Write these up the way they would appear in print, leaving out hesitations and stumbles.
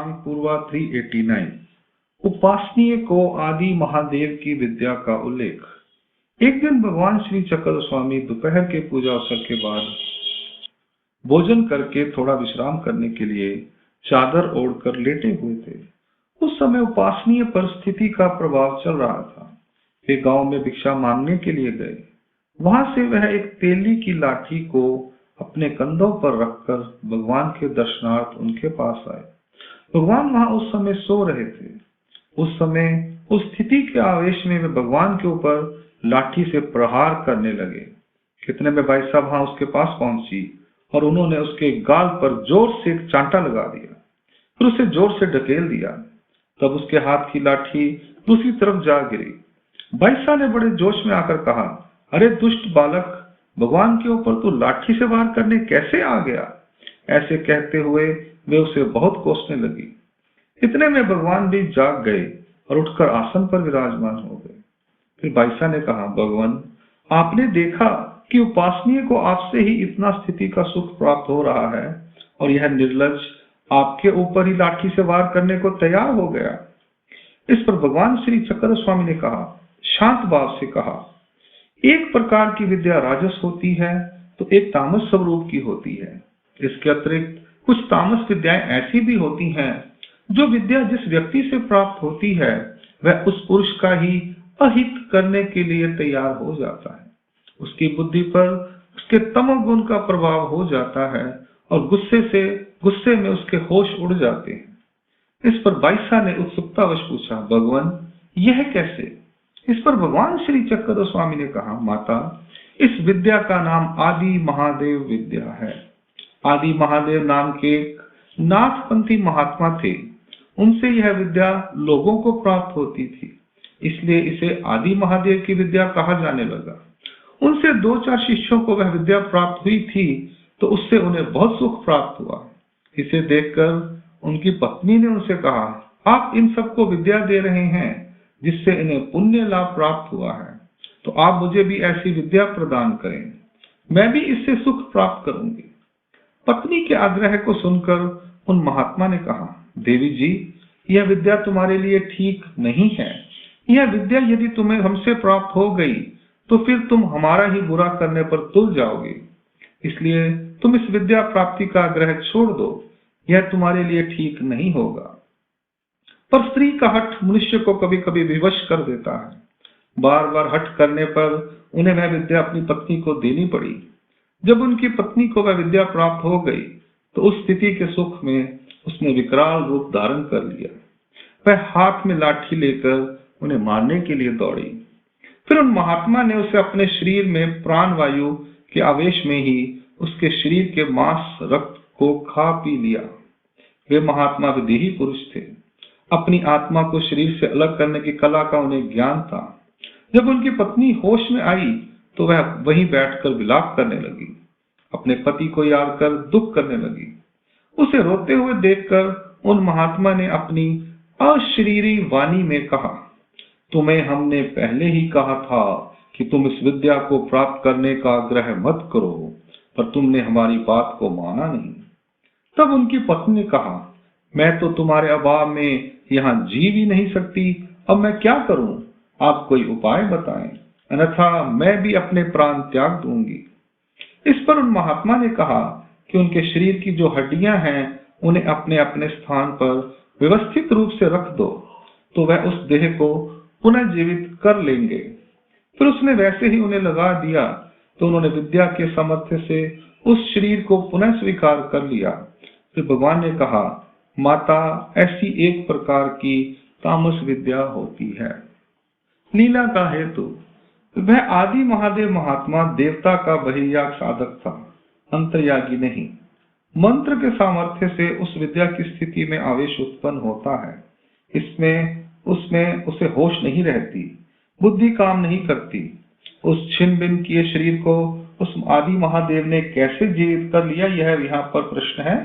काव्य पूर्वा 389 उपासनीय को आदि महादेव की विद्या का उल्लेख। एक दिन भगवान श्री चक्र स्वामी दोपहर के पूजा अवसर के बाद भोजन करके थोड़ा विश्राम करने के लिए चादर ओढ़कर लेटे हुए थे। उस समय उपासनीय परिस्थिति का प्रभाव चल रहा था। वे गांव में भिक्षा मांगने के लिए गए। वहां से वह एक तेली की लाठी को अपने कंधों पर रखकर भगवान के दर्शनार्थ उनके पास आए। भगवान वहां उस समय सो रहे थे। उस समय उस स्थिति के आवेश में वे भगवान के ऊपर लाठी से प्रहार करने लगे। कितने में भाई साहब वहां उसके पास पहुंची और उन्होंने उसके गाल पर जोर से एक चांटा लगा दिया, फिर उसे जोर से ढकेल दिया। तब उसके हाथ की लाठी दूसरी तरफ जा गिरी। बाईसा ने बड़े जोश में आकर कहा, अरे दुष्ट बालक, भगवान के ऊपर तू लाठी से वार करने कैसे आ गया? ऐसे कहते हुए वे उसे बहुत कोसने लगी। इतने में भगवान भी जाग गए और उठकर आसन पर विराजमान हो गए। फिर बाईसा ने कहा, भगवान, आपने देखा कि उपासनीय को आपसे ही इतना स्थिति का सुख प्राप्त हो रहा है और यह निर्लज आपके ऊपर ही लाठी से वार करने को तैयार हो गया। इस पर भगवान श्री चक्र स्वामी ने कहा, शांत भाव से कहा, एक प्रकार की विद्या राजस होती है तो एक तामस स्वरूप की होती है। इसके अतिरिक्त कुछ तामस विद्याएं ऐसी भी होती हैं जो विद्या जिस व्यक्ति से प्राप्त होती है वह उस पुरुष का ही अहित करने के लिए तैयार हो जाता है। उसकी बुद्धि पर उसके तमोगुण का प्रभाव हो जाता है और गुस्से में उसके होश उड़ जाते हैं। इस पर बाईसा ने उत्सुकतावश पूछा, भगवान, यह कैसे? इस पर भगवान श्री चक्र स्वामी ने कहा, माता, इस विद्या का नाम आदि महादेव विद्या है। आदि महादेव नाम के एक नाथपंथी महात्मा थे। उनसे यह विद्या लोगों को प्राप्त होती थी, इसलिए इसे आदि महादेव की विद्या कहा जाने लगा। उनसे 2-4 शिष्यों को वह विद्या प्राप्त हुई थी तो उससे उन्हें बहुत सुख प्राप्त हुआ। इसे देखकर उनकी पत्नी ने उनसे कहा, आप इन सबको विद्या दे रहे हैं जिससे इन्हें पुण्य लाभ प्राप्त हुआ है, तो आप मुझे भी ऐसी विद्या प्रदान करें, मैं भी इससे सुख प्राप्त करूंगी। पत्नी के आग्रह को सुनकर उन महात्मा ने कहा, देवी जी, यह विद्या तुम्हारे लिए ठीक नहीं है। यह विद्या यदि तुम्हें हमसे प्राप्त हो गई तो फिर तुम हमारा ही बुरा करने पर तुल जाओगे, इसलिए तुम इस विद्या प्राप्ति का आग्रह छोड़ दो, यह तुम्हारे लिए ठीक नहीं होगा। पर स्त्री का हठ मनुष्य को कभी कभी विवश कर देता है। बार बार हठ करने पर उन्हें वह विद्या अपनी पत्नी को देनी पड़ी। जब उनकी पत्नी को वह विद्या प्राप्त हो गई तो उस स्थिति के सुख में उसने विकराल रूप धारण कर लिया। वह हाथ में लाठी लेकर उन्हें मारने के लिए दौड़ी। फिर उन महात्मा ने उसे अपने शरीर में प्राण वायु के आवेश में ही उसके शरीर के मांस रक्त को खा पी लिया। वे महात्मा विदेही पुरुष थे। अपनी आत्मा को शरीर से अलग करने की कला का उन्हें ज्ञान था। जब उनकी पत्नी होश में आई तो वह वहीं बैठकर विलाप करने लगी, अपने पति को याद कर दुख करने लगी। उसे रोते हुए देखकर उन महात्मा ने अपनी अशरीरी वाणी में कहा, तुम्हें हमने पहले ही कहा था कि तुम इस विद्या को प्राप्त करने का आग्रह मत करो, पर तुमने हमारी बात को माना नहीं। तब उनकी पत्नी ने कहा, मैं तो तुम्हारे अभाव में यहाँ जी भी नहीं सकती, अब मैं क्या करूं? आप कोई उपाय बताएं, अन्यथा मैं भी अपने प्राण त्याग दूंगी। इस पर उन महात्मा ने कहा कि उनके शरीर की जो हड्डियां हैं उन्हें अपने अपने स्थान पर व्यवस्थित रूप से रख दो, तो वह उस देह को पुनः जीवित कर लेंगे। फिर उसने वैसे ही उन्हें लगा दिया तो उन्होंने विद्या के सामर्थ्य से उस शरीर को पुनः स्वीकार कर लिया। फिर भगवान ने कहा, माता, ऐसी एक प्रकार की तामस विद्या होती है। लीला का हेतु। वह आदि महादेव महात्मा देवता का बहिर्याग साधक था, अंतर्यागी नहीं। मंत्र के सामर्थ्य से उस विद्या की स्थिति में आवेश उत्पन्न होता है। उसमें उसे होश नहीं रहती, बुद्धि काम नहीं करती। उस छिन्न भिन्न किए शरीर को उस आदि महादेव ने कैसे जीवित कर लिया, यह यहाँ पर प्रश्न है।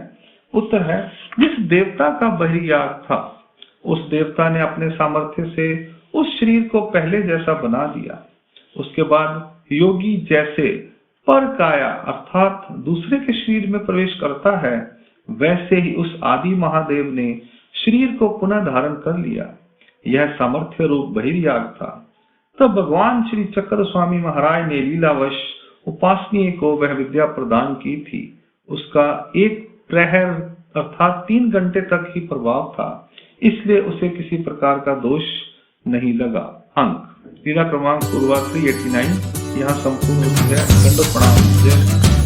उत्तर है, जिस देवता का बहिर्याग था उस देवता ने अपने सामर्थ्य से उस शरीर को पहले जैसा बना दिया। उसके बाद योगी जैसे पर काया अर्थात दूसरे के शरीर में प्रवेश करता है, वैसे ही उस आदि महादेव ने शरीर को पुनः धारण कर लिया। यह सामर्थ्य रूप बहिर्याग था। तब भगवान श्री चक्र स्वामी महाराज ने लीलावश उपासनीय को वह विद्या प्रदान की थी। उसका एक प्रहर अर्थात 3 घंटे तक ही प्रभाव था, इसलिए उसे किसी प्रकार का दोष नहीं लगा। अंक लीला क्रमांक पूर्वा 389 यहाँ संपूर्ण होती है। दंड प्रणाम। जय